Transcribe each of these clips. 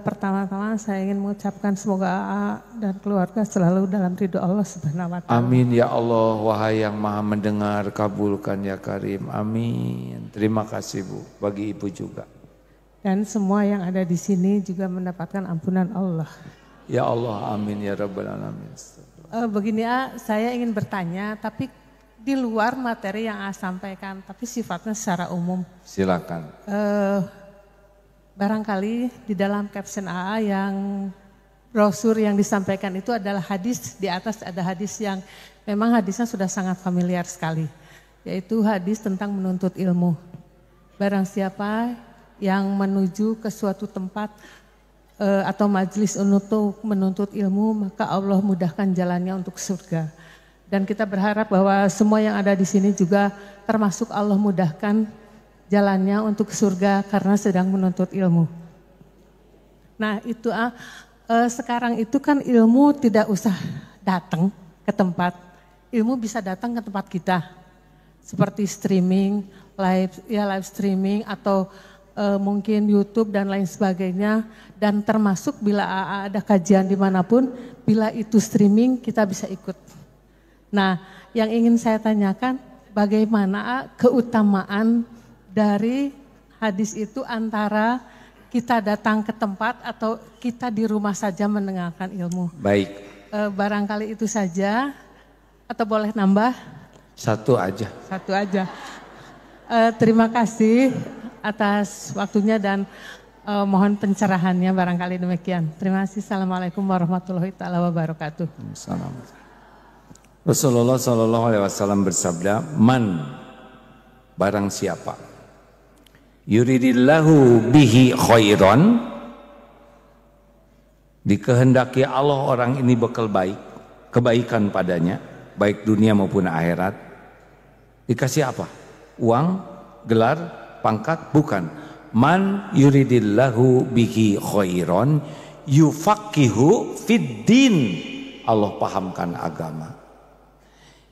Pertama-tama saya ingin mengucapkan semoga AA dan keluarga selalu dalam ridho Allah Subhanahu wa Ta'ala. Amin ya Allah, wahai yang maha mendengar, kabulkan ya Karim. Amin. Terima kasih Bu, bagi Ibu juga. Dan semua yang ada di sini juga mendapatkan ampunan Allah. Ya Allah, amin ya Rabbal Alamin. Begini saya ingin bertanya, tapi di luar materi yang AA sampaikan, tapi sifatnya secara umum. Silakan. Barangkali di dalam caption AA yang brosur yang disampaikan itu adalah hadis, di atas ada hadis yang memang hadisnya sudah sangat familiar sekali. Yaitu hadis tentang menuntut ilmu. Barang siapa yang menuju ke suatu tempat atau majelis untuk menuntut ilmu, maka Allah mudahkan jalannya untuk surga. Dan kita berharap bahwa semua yang ada di sini juga termasuk Allah mudahkan jalannya untuk surga karena sedang menuntut ilmu. Nah itu sekarang itu kan ilmu tidak usah datang ke tempat, ilmu bisa datang ke tempat kita. Seperti streaming, live streaming atau mungkin YouTube dan lain sebagainya. Dan termasuk bila ada kajian dimanapun, bila itu streaming kita bisa ikut. Nah yang ingin saya tanyakan bagaimana keutamaan dari hadis itu antara kita datang ke tempat atau kita di rumah saja mendengarkan ilmu. Baik. Barangkali itu saja atau boleh nambah? Satu aja. Satu aja. Terima kasih atas waktunya dan mohon pencerahannya barangkali demikian. Terima kasih. Assalamualaikum warahmatullahi wabarakatuh. Assalamualaikum. Rasulullah SAW bersabda, man barang siapa yuridillahu bihi khairan, dikehendaki Allah orang ini bekal baik, kebaikan padanya, baik dunia maupun akhirat. Dikasih apa? Uang, gelar, pangkat? Bukan. Man yuridillahu bihi khairan yufaqihu fid din. Allah pahamkan agama.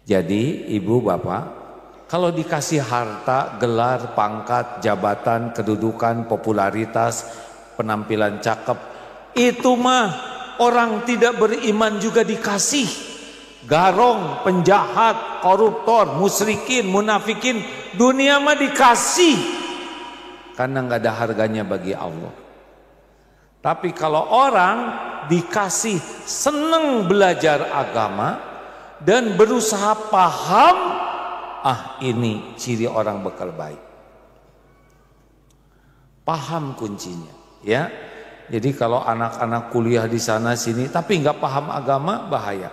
Jadi ibu bapak, kalau dikasih harta, gelar, pangkat, jabatan, kedudukan, popularitas, penampilan cakep, itu mah orang tidak beriman juga dikasih. Garong, penjahat, koruptor, musyrikin, munafikin, dunia mah dikasih. Karena nggak ada harganya bagi Allah. Tapi kalau orang dikasih seneng belajar agama dan berusaha paham, ini ciri orang bekal baik. Paham kuncinya, ya. Jadi kalau anak-anak kuliah di sana sini tapi nggak paham agama, bahaya.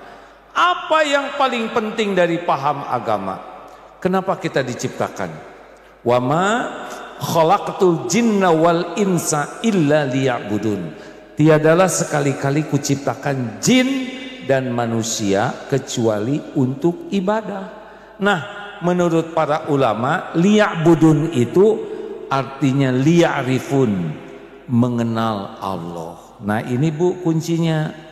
Apa yang paling penting dari paham agama? Kenapa kita diciptakan? Wa ma khalaqtul jinna wal insa illa liya'budun. Tiadalah sekali-kali kuciptakan jin dan manusia kecuali untuk ibadah. Nah, menurut para ulama, liya'budun itu artinya liya'rifun, mengenal Allah. Nah ini Bu kuncinya.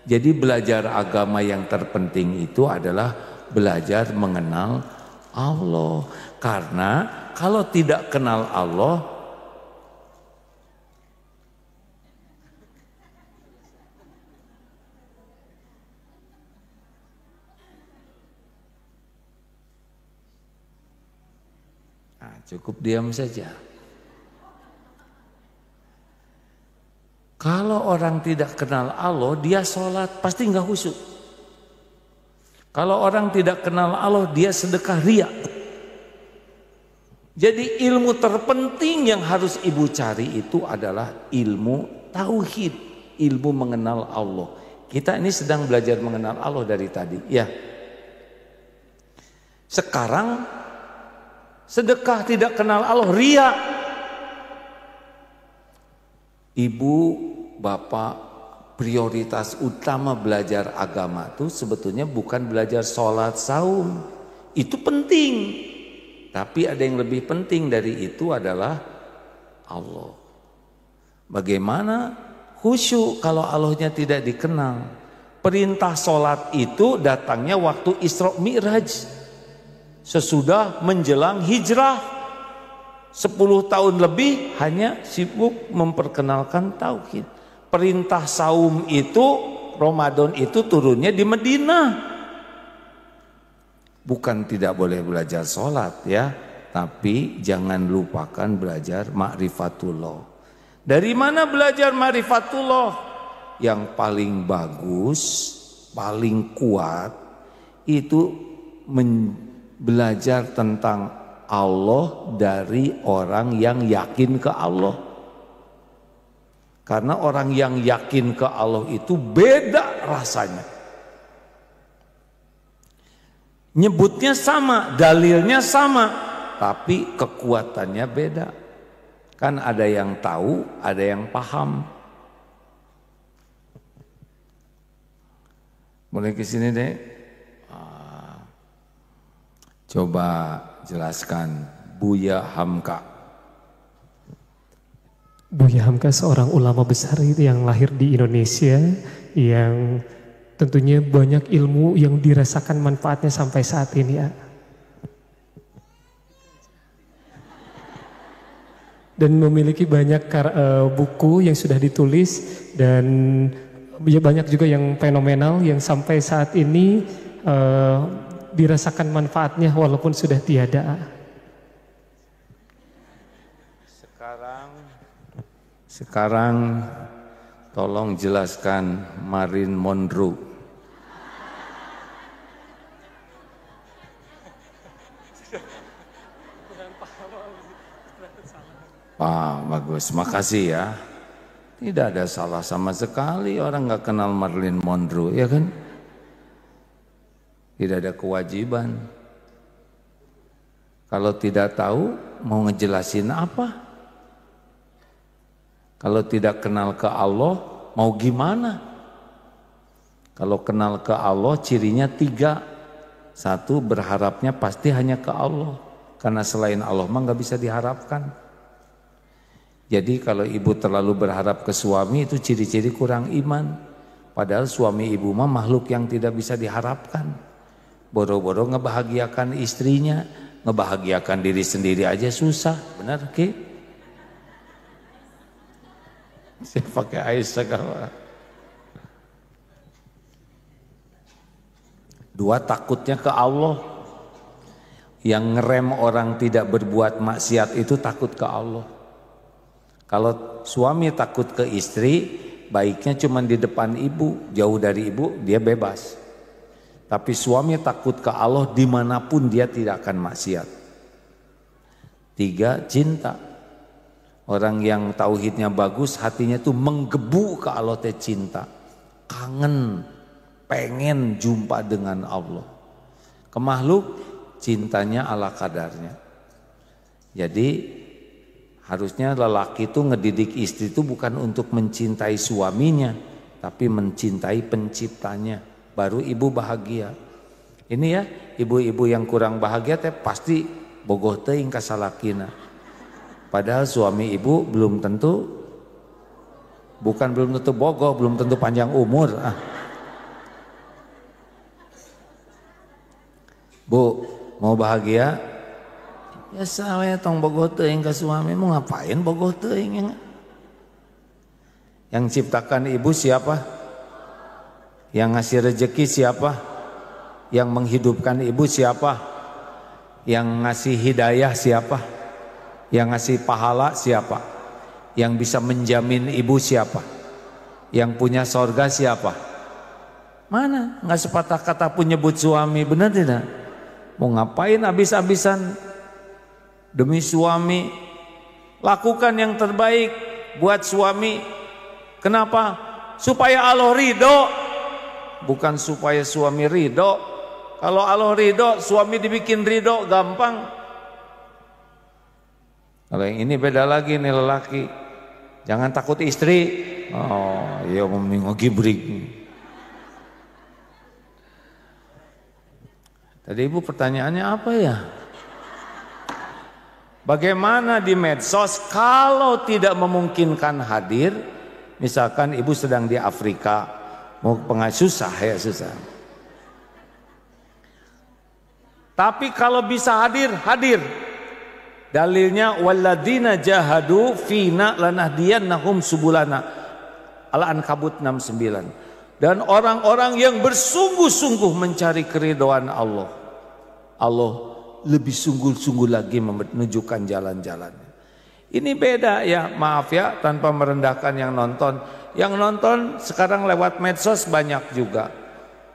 Jadi belajar agama yang terpenting itu adalah belajar mengenal Allah. Karena kalau tidak kenal Allah, cukup diam saja. Kalau orang tidak kenal Allah, dia sholat pasti nggak khusyuk. Kalau orang tidak kenal Allah, dia sedekah riya. Jadi ilmu terpenting yang harus ibu cari itu adalah ilmu tauhid, ilmu mengenal Allah. Kita ini sedang belajar mengenal Allah dari tadi, ya. Sekarang sedekah tidak kenal Allah, riya. Ibu, bapak, prioritas utama belajar agama itu sebetulnya bukan belajar sholat, saum. Itu penting. Tapi ada yang lebih penting dari itu adalah Allah. Bagaimana khusyuk kalau Allahnya tidak dikenal? Perintah sholat itu datangnya waktu Isra Mi'raj. Sesudah menjelang hijrah, 10 tahun lebih hanya sibuk memperkenalkan tauhid. Perintah saum itu, Ramadan itu turunnya di Madinah. Bukan tidak boleh belajar sholat ya, tapi jangan lupakan belajar ma'rifatullah. Dari mana belajar ma'rifatullah? Yang paling bagus, paling kuat itu belajar tentang Allah dari orang yang yakin ke Allah. Karena orang yang yakin ke Allah itu beda rasanya. Nyebutnya sama, dalilnya sama, tapi kekuatannya beda. Kan ada yang tahu, ada yang paham. Boleh ke sini deh. Coba jelaskan Buya Hamka. Buya Hamka seorang ulama besar itu yang lahir di Indonesia, yang tentunya banyak ilmu yang dirasakan manfaatnya sampai saat ini ya. Dan memiliki banyak buku yang sudah ditulis, dan banyak juga yang fenomenal yang sampai saat ini dirasakan manfaatnya walaupun sudah tiada. Sekarang tolong jelaskan Marilyn Monroe. Bagus, makasih ya. Tidak ada salah sama sekali orang nggak kenal Marilyn Monroe, ya kan? Tidak ada kewajiban. Kalau tidak tahu, mau ngejelasin apa? Kalau tidak kenal ke Allah, mau gimana? Kalau kenal ke Allah, cirinya 3. 1, berharapnya pasti hanya ke Allah. Karena selain Allah mah nggak bisa diharapkan. Jadi kalau ibu terlalu berharap ke suami, itu ciri-ciri kurang iman. Padahal suami ibu mah makhluk yang tidak bisa diharapkan. Boro-boro ngebahagiakan istrinya, ngebahagiakan diri sendiri aja susah, benar Ki? Saya pakai air segala. 2, takutnya ke Allah. Yang ngerem orang tidak berbuat maksiat itu takut ke Allah. Kalau suami takut ke istri, baiknya cuma di depan ibu, jauh dari ibu, dia bebas. Tapi suami takut ke Allah dimanapun dia tidak akan maksiat. 3, cinta. Orang yang tauhidnya bagus, hatinya tuh menggebu ke Allah teh cinta. Kangen, pengen jumpa dengan Allah. Ke makhluk, cintanya ala kadarnya. Jadi harusnya lelaki itu ngedidik istri itu bukan untuk mencintai suaminya, tapi mencintai penciptanya. Baru ibu bahagia. Ini ya, ibu-ibu yang kurang bahagia teh pasti bogoh teuing ka salakina. Padahal suami ibu belum tentu bogoh, belum tentu panjang umur. Bu, mau bahagia? Ya saya tong bogoh teuing ka suami, mau ngapain bogoh teuing? Yang ciptakan ibu siapa? Yang ngasih rezeki siapa? Yang menghidupkan ibu siapa? Yang ngasih hidayah siapa? Yang ngasih pahala siapa? Yang bisa menjamin ibu siapa? Yang punya sorga siapa? Mana? Nggak sepatah kata pun nyebut suami, benar tidak? Mau ngapain habis-habisan demi suami? Lakukan yang terbaik buat suami. Kenapa? Supaya Allah ridho. Bukan supaya suami ridho. Kalau Allah ridho, suami dibikin ridho gampang. Kalau yang ini beda lagi nih lelaki. Jangan takut istri. Oh, iya mending ngegibrik. Tadi ibu pertanyaannya apa ya? Bagaimana di medsos kalau tidak memungkinkan hadir? Misalkan ibu sedang di Afrika. Mau susah ya susah. Tapi kalau bisa hadir, hadir. Dalilnya walladzina jahadu fina lanahdiyannahum subulana. Al-Ankabut 69. Dan orang-orang yang bersungguh-sungguh mencari keridhaan Allah, Allah lebih sungguh-sungguh lagi menunjukkan jalan-jalannya. Ini beda ya, maaf ya, tanpa merendahkan yang nonton. Yang nonton sekarang lewat medsos banyak juga.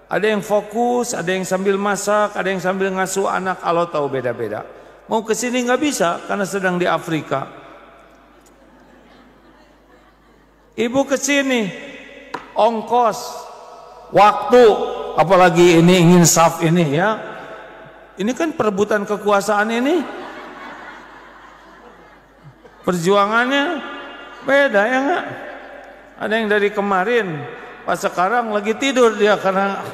Ada yang fokus, ada yang sambil masak, ada yang sambil ngasuh anak. Allah tahu beda-beda. Mau ke sini nggak bisa karena sedang di Afrika. Ibu ke sini, ongkos, waktu, apalagi ini ingin saf ini ya. Ini kan perebutan kekuasaan ini. Perjuangannya beda ya enggak? Ada yang dari kemarin, pas sekarang lagi tidur dia karena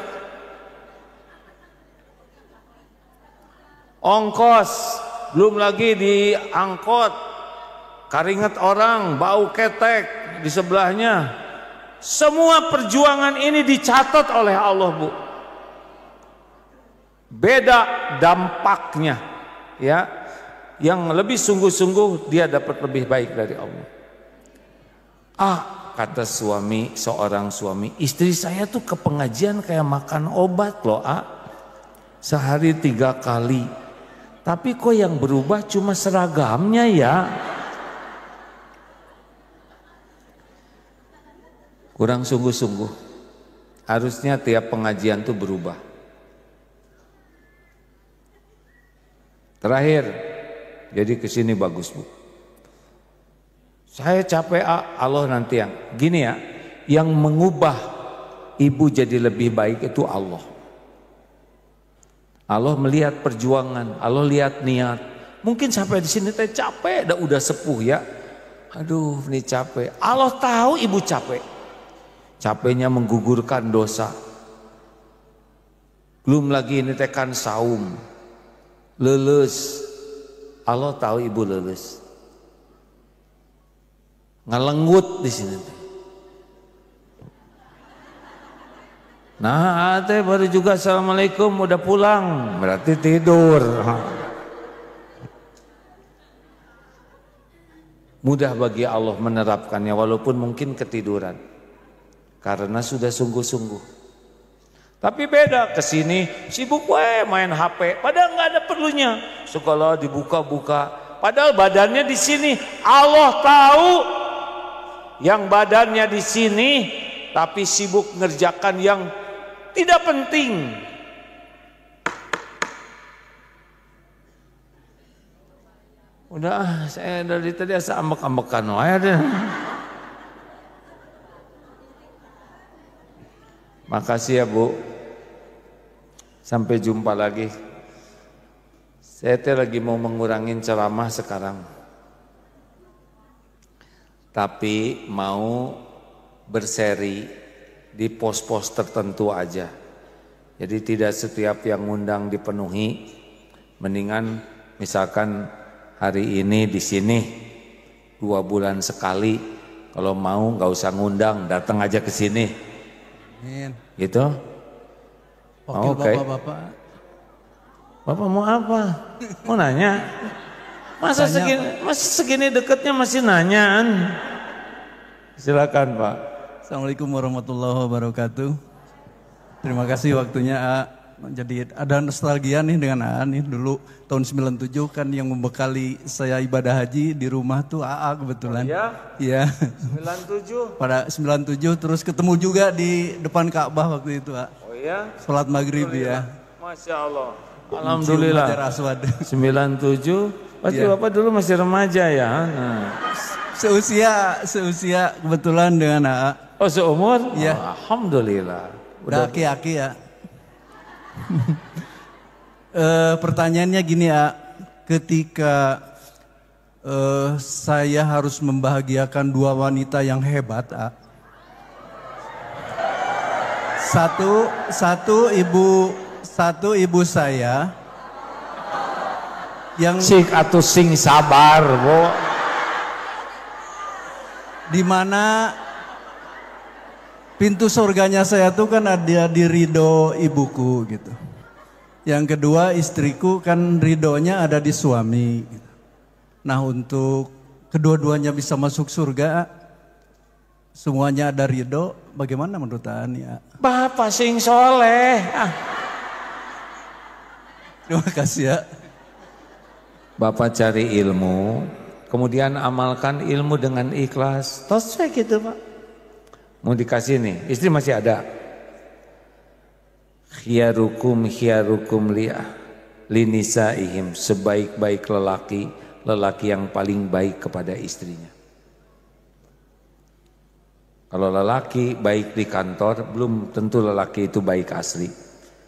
ongkos, belum lagi diangkot, keringat orang, bau ketek di sebelahnya. Semua perjuangan ini dicatat oleh Allah, Bu. Beda dampaknya, ya. Yang lebih sungguh-sungguh dia dapat lebih baik dari Allah. Kata seorang suami, istri saya tuh ke pengajian kayak makan obat loh, sehari 3 kali. Tapi kok yang berubah cuma seragamnya ya? Kurang sungguh-sungguh. Harusnya tiap pengajian tuh berubah. Terakhir, jadi kesini bagus, Bu. Saya capek, Allah nanti yang gini ya, yang mengubah ibu jadi lebih baik itu Allah. Allah melihat perjuangan, Allah lihat niat. Mungkin sampai di sini teh capek, udah sepuh ya. Aduh, ini capek. Allah tahu ibu capek. Capeknya menggugurkan dosa. Belum lagi ini teh kan saum. Leles. Allah tahu ibu leles. Ngelenggut di sini. Nah, teh baru juga assalamualaikum udah pulang, berarti tidur. Mudah bagi Allah menerapkannya walaupun mungkin ketiduran. Karena sudah sungguh-sungguh. Tapi beda kesini sibuk main HP, padahal nggak ada perlunya. Sekolah dibuka-buka, padahal badannya di sini. Allah tahu yang badannya di sini, tapi sibuk ngerjakan yang tidak penting. Udah, saya dari tadi asa ambek-ambekan wae deh. Makasih ya Bu. Sampai jumpa lagi. Saya lagi mau mengurangin ceramah sekarang. Tapi mau berseri di pos-pos tertentu aja. Jadi tidak setiap yang ngundang dipenuhi. Mendingan misalkan hari ini di sini 2 bulan sekali. Kalau mau nggak usah ngundang, datang aja ke sini. Gitu. Oke, Bapak-bapak. Bapak mau apa? Mau nanya? Masa segini dekatnya masih nanyaan? Silakan Pak. Assalamualaikum warahmatullahi wabarakatuh. Terima kasih waktunya Jadi ada nostalgia nih dengan nih dulu tahun 97 kan yang membekali saya ibadah haji di rumah tuh kebetulan. Oh, iya? Iya. 97. Pada 97 terus ketemu juga di depan Ka'bah waktu itu Oh iya? Salat maghrib ya. Masya Allah. Alhamdulillah. 97. Pasti Bapak dulu masih remaja ya. Nah. Seusia kebetulan dengan Oh seumur? Iya. Oh, alhamdulillah. Udah aki-aki ya. Pertanyaannya gini ketika saya harus membahagiakan 2 wanita yang hebat, satu ibu saya yang sik atuh sing sabar, Bu. Di mana pintu surganya saya tuh kan ada di ridho ibuku gitu. Yang kedua istriku kan ridhonya ada di suami gitu. Nah, untuk kedua-duanya bisa masuk surga, semuanya ada ridho, bagaimana menurut Aan ya? Bapak sing soleh. Terima kasih ya. Bapak cari ilmu, kemudian amalkan ilmu dengan ikhlas. Tos gitu Pak. Mau dikasih nih, istri masih ada. Khiyarukum linisaihim, sebaik-baik lelaki yang paling baik kepada istrinya. Kalau lelaki baik di kantor, belum tentu lelaki itu baik asli.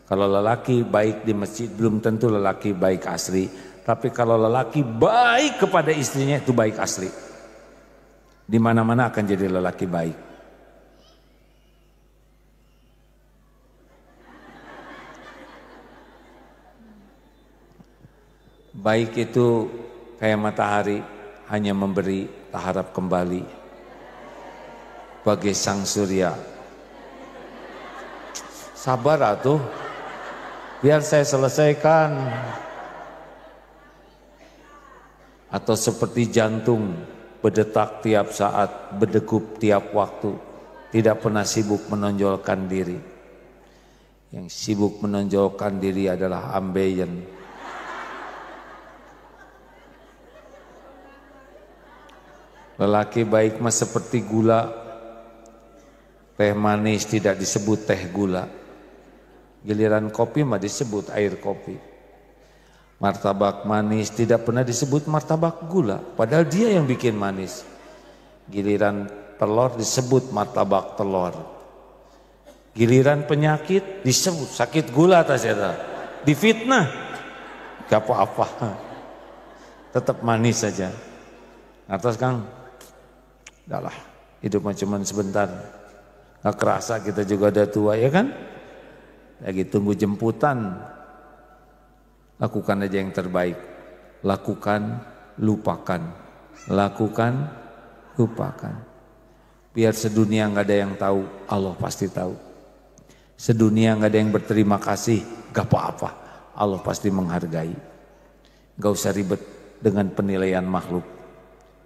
Kalau lelaki baik di masjid, belum tentu lelaki baik asli. Tapi kalau lelaki baik kepada istrinya, itu baik asli. Di mana-mana akan jadi lelaki baik. Baik itu kayak matahari, hanya memberi, tak harap kembali. Bagai sang surya. Sabar atuh, biar saya selesaikan. Atau seperti jantung, berdetak tiap saat, berdegup tiap waktu, tidak pernah sibuk menonjolkan diri. Yang sibuk menonjolkan diri adalah ambeien. Lelaki baik mah seperti gula. Teh manis tidak disebut teh gula. Giliran kopi mah disebut air kopi. Martabak manis tidak pernah disebut martabak gula, padahal dia yang bikin manis. Giliran telur disebut martabak telur. Giliran penyakit disebut sakit gula atas eta. Difitnah. Gak apa-apa. Tetap manis saja. Atas Kang. Udah lah, hidup cuma sebentar. Gak kerasa kita juga udah tua ya kan? Lagi tunggu jemputan. Lakukan aja yang terbaik. Lakukan, lupakan. Lakukan, lupakan. Biar sedunia gak ada yang tahu, Allah pasti tahu. Sedunia gak ada yang berterima kasih, gak apa-apa. Allah pasti menghargai. Gak usah ribet dengan penilaian makhluk.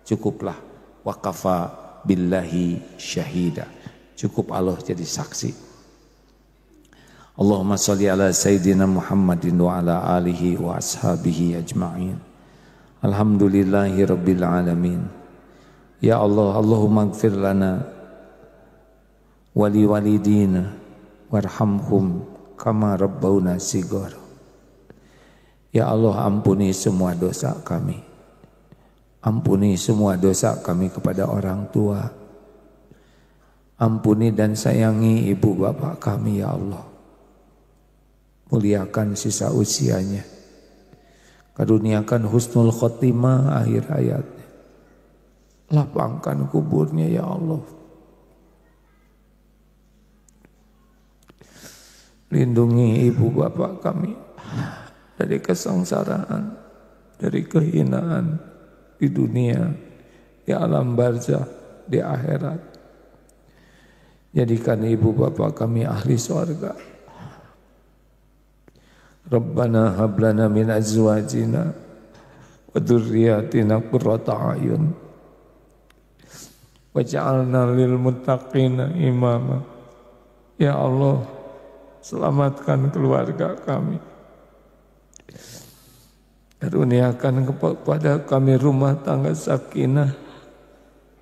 Cukuplah waqafa billahi syahida. Cukup Allah jadi saksi. Allahumma salli ala Sayyidina Muhammadin wa ala alihi wa ashabihi ajma'in. Alhamdulillahi rabbil alamin. Ya Allah, Allahumma gfir lana wali walidina warhamhum kama rabbawna sigar. Ya Allah, ampuni semua dosa kami. Ampuni semua dosa kami kepada orang tua. Ampuni dan sayangi ibu bapak kami ya Allah. Muliakan sisa usianya. Karuniakan husnul khotimah akhir hayatnya. Lapangkan kuburnya ya Allah. Lindungi ibu bapak kami dari kesengsaraan, dari kehinaan di dunia, di alam barzah, di akhirat. Jadikan ibu bapak kami ahli surga. Rabbana hablana min azwajina wa dzurriyyatina qurrata a'yun waj'alna lil muttaqina imama. Ya Allah, selamatkan keluarga kami. Karuniakan kepada kami rumah tangga sakinah,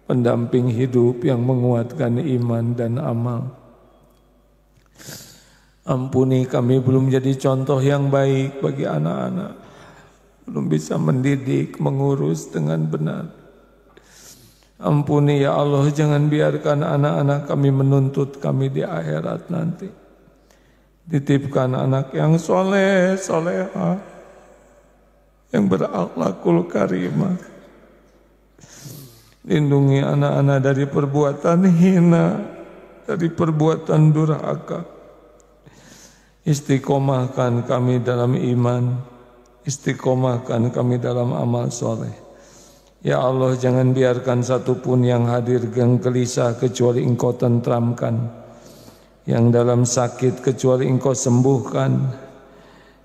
pendamping hidup yang menguatkan iman dan amal. Ampuni kami belum jadi contoh yang baik bagi anak-anak. Belum bisa mendidik, mengurus dengan benar. Ampuni ya Allah, jangan biarkan anak-anak kami menuntut kami di akhirat nanti. Titipkan anak yang soleh, solehah, yang berakhlakul karimah. Lindungi anak-anak dari perbuatan hina, dari perbuatan durhaka. Istiqomahkan kami dalam iman, istiqomahkan kami dalam amal soleh. Ya Allah, jangan biarkan satupun yang hadir yang gelisah kecuali Engkau tentramkan, yang dalam sakit kecuali Engkau sembuhkan,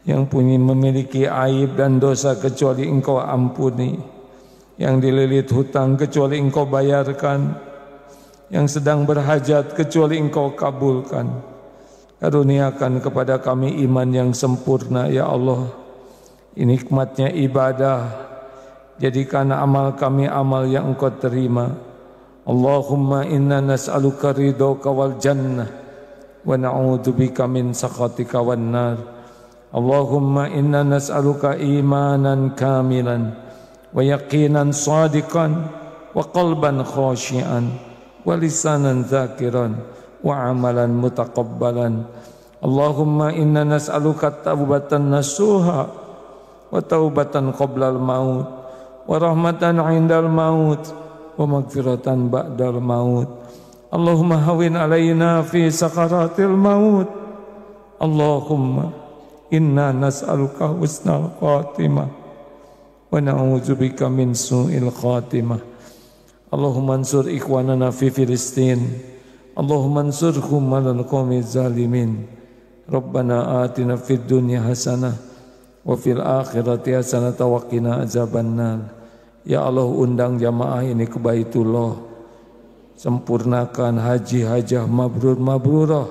yang punya memiliki aib dan dosa kecuali Engkau ampuni. yang dililit hutang kecuali Engkau bayarkan, yang sedang berhajat kecuali Engkau kabulkan. Karuniakan kepada kami iman yang sempurna ya Allah. Nikmatnya ibadah, jadikan amal kami amal yang Engkau terima. Allahumma inna nas'aluka ridhaka wal jannah wa na'udzubika min sakhatika wan nar. Allahumma inna nas'aluka imanan kamilan wa yaqinan sadiqan wa qalban khashi'an wa lisanan dzakiran wa amalan mutaqabbalan. Allahumma inna nas'aluka taubatan nasuha wa taubatan qoblal maut wa rahmatan indal maut wa magfiratan ba'dal maut. Allahumma hawin alaina fi sakaratil maut. Allahumma inna nas'aluka husnal khatimah wa na'udzubika min su'il khatimah. Allahumma ansur ikhwanana fi Filistin. Allahumma ansurhum alal qawmi zalimin. Rabbana atina fid dunya hasanah wa fil akhirati hasanah wa qina azabannar. Ya Allah, undang jamaah ini ke Baitullah, sempurnakan haji hajah mabrur mabrurah,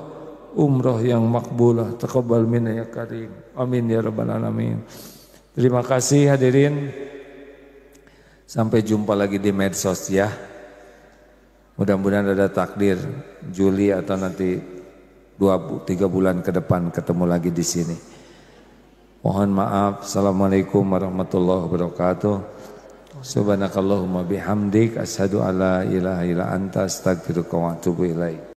umrah yang makbulah, taqabbal minna ya karim, amin ya rabbal alamin. Terima kasih hadirin, sampai jumpa lagi di medsos ya. Mudah-mudahan ada takdir Juli atau nanti 2-3 bulan ke depan ketemu lagi di sini. Mohon maaf. Assalamualaikum warahmatullahi wabarakatuh. Subhanakallahumma bihamdik asyhadu alla ilaha illa anta astaghfiruka wa atubu ilaik.